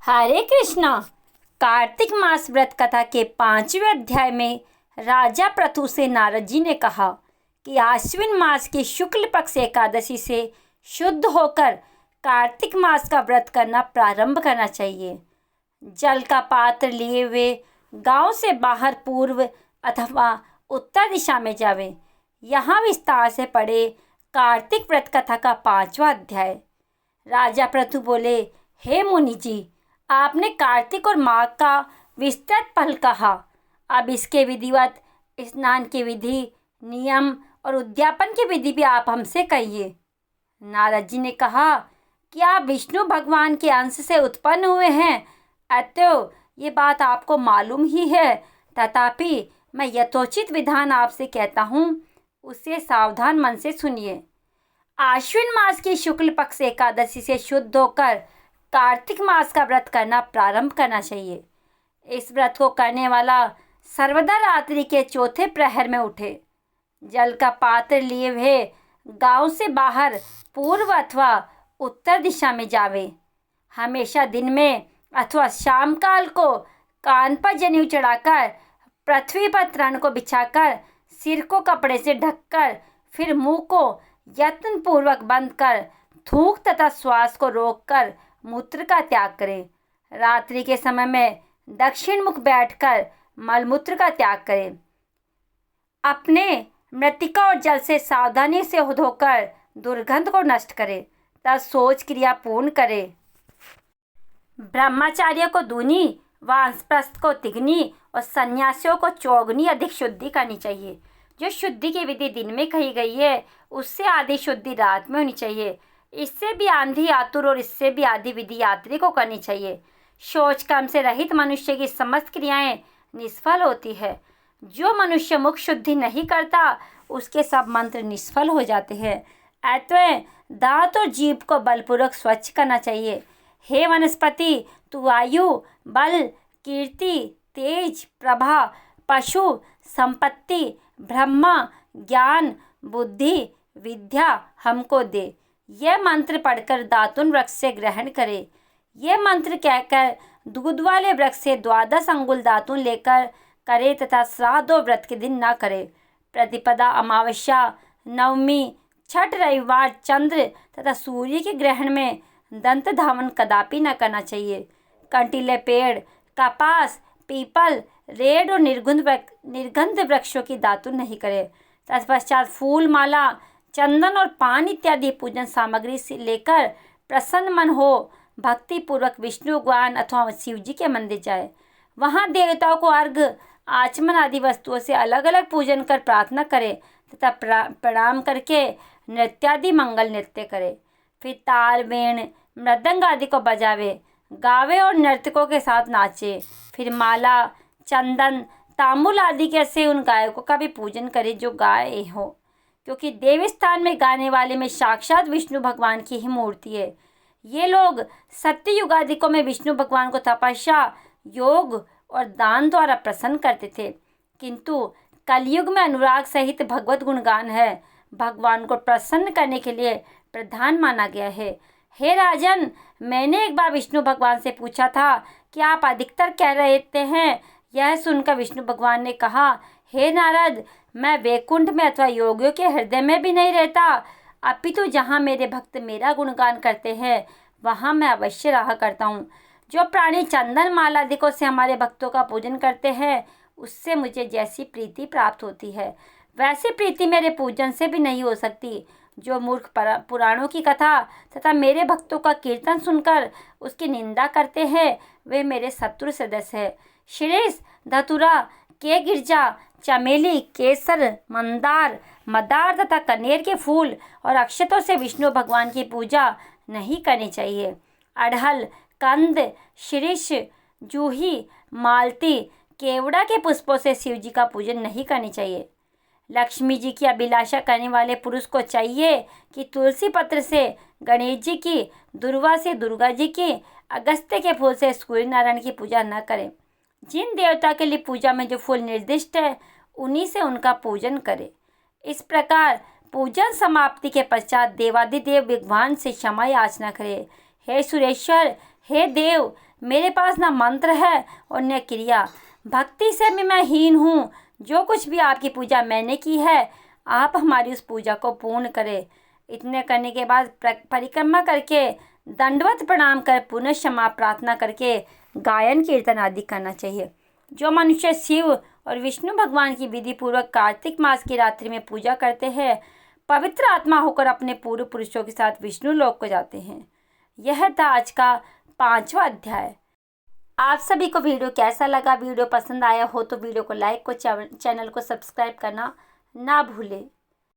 हरे कृष्णा। कार्तिक मास व्रत कथा के 5वें अध्याय में राजा पृथु से नारद जी ने कहा कि आश्विन मास की शुक्ल पक्ष एकादशी से शुद्ध होकर कार्तिक मास का व्रत करना प्रारंभ करना चाहिए। जल का पात्र लिए हुए गांव से बाहर पूर्व अथवा उत्तर दिशा में जावे। यहाँ विस्तार से पढ़े कार्तिक व्रत कथा का 5वां अध्याय। राजा पृथु बोले, हे मुनि जी, आपने कार्तिक और माघ का विस्तृत फल कहा। अब इसके विधिवत स्नान की विधि, नियम और उद्यापन की विधि भी आप हमसे कहिए। नारद जी ने कहा कि आप विष्णु भगवान के अंश से उत्पन्न हुए हैं, अतएव ये बात आपको मालूम ही है। तथापि मैं यथोचित विधान आपसे कहता हूँ, उसे सावधान मन से सुनिए। आश्विन मास की शुक्ल पक्ष एकादशी से शुद्ध होकर कार्तिक मास का व्रत करना प्रारंभ करना चाहिए। इस व्रत को करने वाला सर्वदा रात्रि के चौथे प्रहर में उठे, जल का पात्र लिए हुए गांव से बाहर पूर्व अथवा उत्तर दिशा में जावे। हमेशा दिन में अथवा शाम काल को कान पर जनेऊ चढ़ाकर, पृथ्वी पर तृण को बिछाकर, सिर को कपड़े से ढककर, फिर मुंह को यत्न पूर्वक बंद कर थूक तथा श्वास को रोककर मूत्र का त्याग करें। रात्रि के समय में दक्षिण मुख बैठकर मलमूत्र का त्याग करें। अपने मृतिका और जल से सावधानी से धोकर दुर्गंध को नष्ट करें, तब शौच क्रिया पूर्ण करें। ब्रह्मचार्य को दूनी, वानप्रस्थ को तिगनी और सन्यासियों को चौगुनी अधिक शुद्धि करनी चाहिए। जो शुद्धि की विधि दिन में कही गई है, उससे आधी शुद्धि रात में होनी चाहिए। इससे भी आंधी आतुर और इससे भी आधी विधि यात्री को करनी चाहिए। शौच कर्म से रहित मनुष्य की समस्त क्रियाएं निष्फल होती है। जो मनुष्य मुख शुद्धि नहीं करता, उसके सब मंत्र निष्फल हो जाते हैं। अतः दांत और जीभ को बलपूर्वक स्वच्छ करना चाहिए। हे वनस्पति, तू आयु, बल, कीर्ति, तेज, प्रभा, पशु, संपत्ति, ब्रह्मा, ज्ञान, बुद्धि, विद्या हमको दे। यह मंत्र पढ़कर दातुन वृक्ष से ग्रहण करे। यह मंत्र कहकर दूध वाले वृक्ष से 12 अंगुल दातुन लेकर करे तथा श्राद्ध और व्रत के दिन न करे। प्रतिपदा, अमावस्या, नवमी, छठ, रविवार, चंद्र तथा सूर्य के ग्रहण में दंत धावन कदापि न करना चाहिए। कंटीले पेड़, कपास, पीपल, रेड और निर्गंध वृक्षों की दातुन नहीं करे। तत्पश्चात फूल, माला, चंदन और पान इत्यादि पूजन सामग्री से लेकर प्रसन्न मन हो भक्ति पूर्वक विष्णु भगवान अथवा शिव जी के मंदिर जाए। वहाँ देवताओं को अर्घ्य, आचमन आदि वस्तुओं से अलग अलग पूजन कर प्रार्थना करे तथा प्रणाम करके नृत्यादि मंगल नृत्य करे। फिर ताल, वेण, मृदंग आदि को बजावे, गावे और नर्तकों के साथ नाचे। फिर माला, चंदन, तांबुल आदि के से उन गायकों का भी पूजन करे जो गाए हो, क्योंकि देवी स्थान में गाने वाले में साक्षात विष्णु भगवान की ही मूर्ति है। ये लोग सत्य युगादिकों में विष्णु भगवान को तपस्या, योग और दान द्वारा प्रसन्न करते थे, किंतु कलयुग में अनुराग सहित भगवत गुणगान है भगवान को प्रसन्न करने के लिए प्रधान माना गया है। हे राजन, मैंने एक बार विष्णु भगवान से पूछा था कि आप अधिकतर कह रहते हैं। यह सुनकर विष्णु भगवान ने कहा, हे नारद, मैं वैकुंठ में अथवा योगियों के हृदय में भी नहीं रहता, अपितु जहाँ मेरे भक्त मेरा गुणगान करते हैं वहाँ मैं अवश्य रहा करता हूँ। जो प्राणी चंदन माला आदिकों से हमारे भक्तों का पूजन करते हैं, उससे मुझे जैसी प्रीति प्राप्त होती है, वैसी प्रीति मेरे पूजन से भी नहीं हो सकती। जो मूर्ख पुराणों की कथा तथा मेरे भक्तों का कीर्तन सुनकर उसकी निंदा करते हैं, वे मेरे शत्रु सदस्य है। श्रेष्ठ, धतुरा, के गिरजा, चमेली, केसर, मंदार, मदार तथा कनेर के फूल और अक्षतों से विष्णु भगवान की पूजा नहीं करनी चाहिए। अड़हल, कंद, शीरीष, जूही, मालती, केवड़ा के पुष्पों से शिव जी का पूजन नहीं करनी चाहिए। लक्ष्मी जी की अभिलाषा करने वाले पुरुष को चाहिए कि तुलसी पत्र से गणेश जी की, दुर्वा से दुर्गा जी की, अगस्त्य के फूल से सूर्य नारायण की पूजा न करें। जिन देवता के लिए पूजा में जो फूल निर्दिष्ट है, उन्हीं से उनका पूजन करें। इस प्रकार पूजन समाप्ति के पश्चात देवादिदेव भगवान से क्षमा याचना करें। हे सुरेश्वर, हे देव, मेरे पास ना मंत्र है और न क्रिया। भक्ति से भी मैं हीन हूँ। जो कुछ भी आपकी पूजा मैंने की है, आप हमारी उस पूजा को पूर्ण करें। इतने करने के बाद परिक्रमा करके दंडवत प्रणाम कर पुनः क्षमा प्रार्थना करके गायन कीर्तन आदि करना चाहिए। जो मनुष्य शिव और विष्णु भगवान की विधि पूर्वक कार्तिक मास की रात्रि में पूजा करते हैं, पवित्र आत्मा होकर अपने पूर्व पुरुषों के साथ विष्णु लोक को जाते हैं। यह था आज का 5वां अध्याय। आप सभी को वीडियो कैसा लगा? वीडियो पसंद आया हो तो वीडियो को लाइक, चैनल को सब्सक्राइब करना ना भूलें।